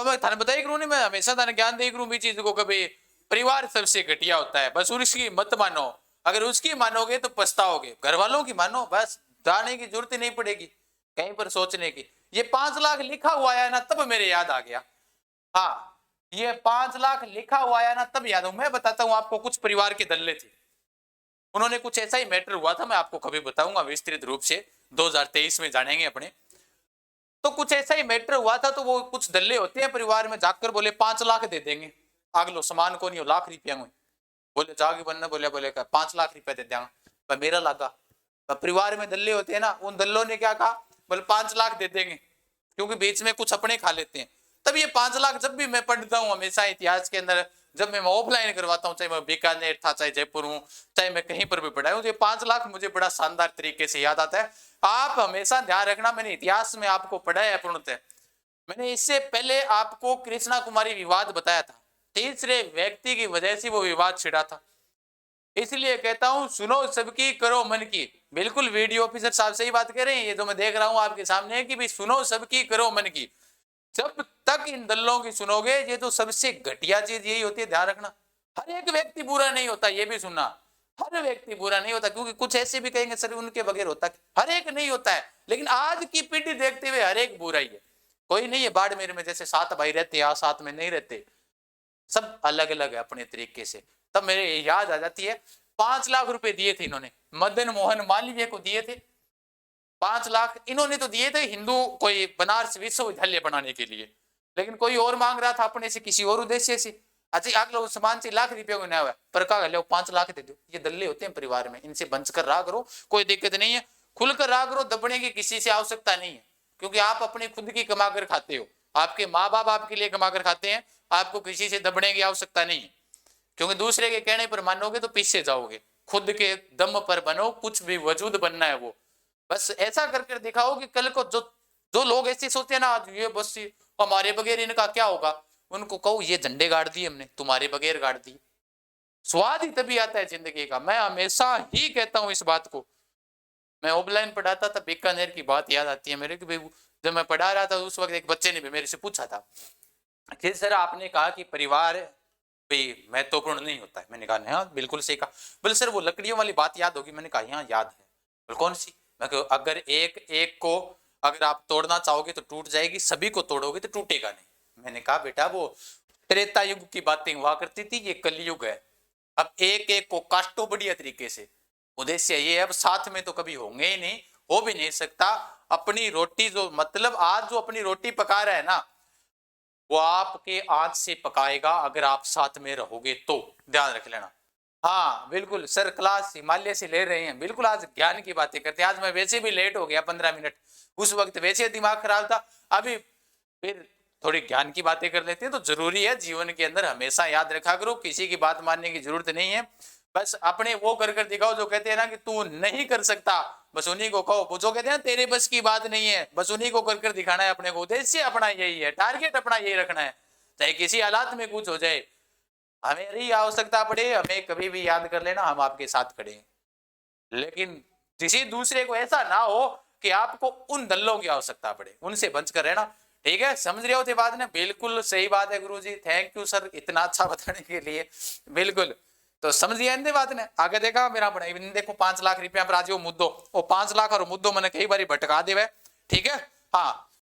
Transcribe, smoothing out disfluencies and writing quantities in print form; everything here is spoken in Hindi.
मैं थाने बताई करूँ नहीं, मैं हमेशा थाने ज्ञान दे करूँ भी चीज को, कभी परिवार सबसे घटिया होता है, बस उसकी मत मानो। अगर उसकी मानोगे तो पछताओगे, घर वालों की मानो, बस जाने की जरूरत ही नहीं पड़ेगी कहीं पर सोचने की। ये 5 लाख लिखा हुआ है ना, तब मेरे याद आ गया। हाँ, ये 5 लाख लिखा हुआ है ना, तब याद हूं। मैं बताता हूँ आपको, कुछ परिवार के दल्ले थे, उन्होंने कुछ ऐसा ही मैटर हुआ था, मैं आपको कभी बताऊंगा विस्तृत रूप से, 2023 में जानेंगे अपने। तो कुछ ऐसा ही मैटर हुआ था, तो वो कुछ दल्ले होते हैं परिवार में, जाकर बोले 5 लाख दे देंगे, अगलो सामान को नहीं, लाख रुपया में। बोले जाके बनना, बोले 5 लाख रुपया दे देंगे। पर मेरा लगा, परिवार में दल्ले होते हैं ना, उन दल्लों ने क्या कहा, बोले 5 लाख दे देंगे, क्योंकि बीच में कुछ अपने खा लेते हैं। तब ये 5 लाख, जब भी मैं पढ़ता हूँ हमेशा इतिहास के अंदर, जब मैं ऑफलाइन करवाता हूँ, चाहे मैं बीकानेर था, चाहे जयपुर हूँ, चाहे मैं कहीं पर भी पढ़ा हूँ, तो ये 5 लाख मुझे बड़ा शानदार तरीके से याद आता है। आप हमेशा ध्यान रखना, मैंने इतिहास में आपको पढ़ा है पूर्णतः। मैंने इससे पहले आपको कृष्णा कुमारी विवाद बताया था, तीसरे व्यक्ति की वजह से वो विवाद छिड़ा था। इसलिए कहता हूं, सुनो सबकी करो मन की। बिल्कुल वीडियो ऑफिसर साहब से ही बात कर रहे हैं, ये तो मैं देख रहा हूं आपके सामने है कि भाई सुनो सबकी करो मन की। जब तक इन दलों की सुनोगे, ये तो सबसे घटिया चीज यही होती है, ध्यान रखना। हर एक व्यक्ति बुरा नहीं होता, ये भी सुनना, हर व्यक्ति बुरा नहीं होता, क्योंकि कुछ ऐसे भी कहेंगे सर उनके बगैर होता, हर एक नहीं होता है। लेकिन आज की पीढ़ी देखते हुए हर एक बुरा ही है, कोई नहीं है बाड़मेर में जैसे 7 भाई रहते हैं, साथ में नहीं रहते, सब अलग अलग है अपने तरीके से। तब मेरे याद आ जाती है, 5 लाख रुपए दिए थे इन्होंने, मदन मोहन मालवीय को दिए थे 5 लाख। इन्होंने तो दिए थे हिंदू कोई बनारस विश्वविद्यालय बनाने के लिए, लेकिन कोई और मांग रहा था अपने से, किसी और उद्देश्य से। अच्छा अगले सामान से लाख रुपये को ना हुआ, पर कहा लो 5 लाख दे दो। ये दल्ले होते हैं परिवार में, इनसे बंच कर रहा करो, कोई दिक्कत नहीं है, खुलकर रहा करो, दबने की किसी से आवश्यकता नहीं है, क्योंकि आप अपने खुद की कमा कर खाते हो, आपके माँ बाप आपके लिए कमा कर खाते हैं, आपको किसी से दबने की आवश्यकता नहीं है। क्योंकि दूसरे के कहने पर मानोगे तो पीछे जाओगे, खुद के दम पर बनो, कुछ भी वजूद बनना है वो, बस ऐसा करके दिखाओ कि कल को जो जो लोग ऐसे सोचते हैं ना, आज ये बस हमारे बगैर इनका क्या होगा, उनको कहो ये झंडे गाड़ दिए हमने, तुम्हारे बगैर गाड़ दिए। स्वाद ही तभी आता है जिंदगी का, मैं हमेशा ही कहता हूं इस बात को। मैं ऑफलाइन पढ़ाता था, बीकानेर की बात याद आती है मेरे कि जब मैं पढ़ा रहा था उस वक्त एक बच्चे ने भी मेरे से पूछा था कि सर आपने कहा कि परिवार भी महत्वपूर्ण नहीं होता है। मैंने कहा हाँ बिल्कुल सही कहा। बोले सर वो लकड़ियों वाली बात याद होगी। मैंने कहा हाँ याद है। बोले कौन सी? मैं कहा अगर एक एक को अगर आप तोड़ना चाहोगे तो टूट जाएगी, सभी को तोड़ोगे तो टूटेगा नहीं। मैंने कहा बेटा वो त्रेता युग की बातें हुआ करती थी, ये कलयुग है, अब एक एक को काटो बढ़िया तरीके से। उद्देश्य ये अब साथ में तो कभी होंगे ही नहीं, हो भी नहीं सकता। अपनी रोटी जो मतलब आज जो अपनी रोटी पका रहा है ना, वो आपके आंच से पकाएगा अगर आप साथ में रहोगे तो, ध्यान रख लेना। हाँ बिल्कुल सर, क्लास हिमालय से ले रहे हैं, बिल्कुल आज ज्ञान की बातें करते हैं। आज मैं वैसे भी लेट हो गया 15 मिनट, उस वक्त वैसे दिमाग खराब था, अभी फिर थोड़ी ज्ञान की बातें कर लेते हैं। तो जरूरी है जीवन के अंदर, हमेशा याद रखा करो किसी की बात मानने की जरूरत नहीं है, बस अपने वो कर दिखाओ जो कहते हैं ना कि तू नहीं कर सकता, बस उन्हीं को कहो। जो कहते हैं ना तेरे बस की बात नहीं है, बस उन्हीं को कर दिखाना है अपने को। उद्देश्य अपना यही है, टारगेट अपना यही रखना है, चाहे किसी हालात में कुछ हो जाए, हमें आवश्यकता पड़े, हमें कभी भी याद कर लेना, हम आपके साथ खड़े हैं। लेकिन किसी दूसरे को ऐसा ना हो कि आपको उन दल्लों की आवश्यकता पड़े, उनसे बच कर रहना। ठीक है, समझ रहे हो थे बात ने? बिल्कुल सही बात है गुरुजी, थैंक यू सर इतना अच्छा बताने के लिए। बिल्कुल, तो समझिए इन बात ने आगे देखा मेरा पढ़ाई। देखो 5 लाख रुपया पर आज वो मुद्दो, वो 5 लाख और मुद्दो मैंने कई बार भटका दे। ठीक है हाँ,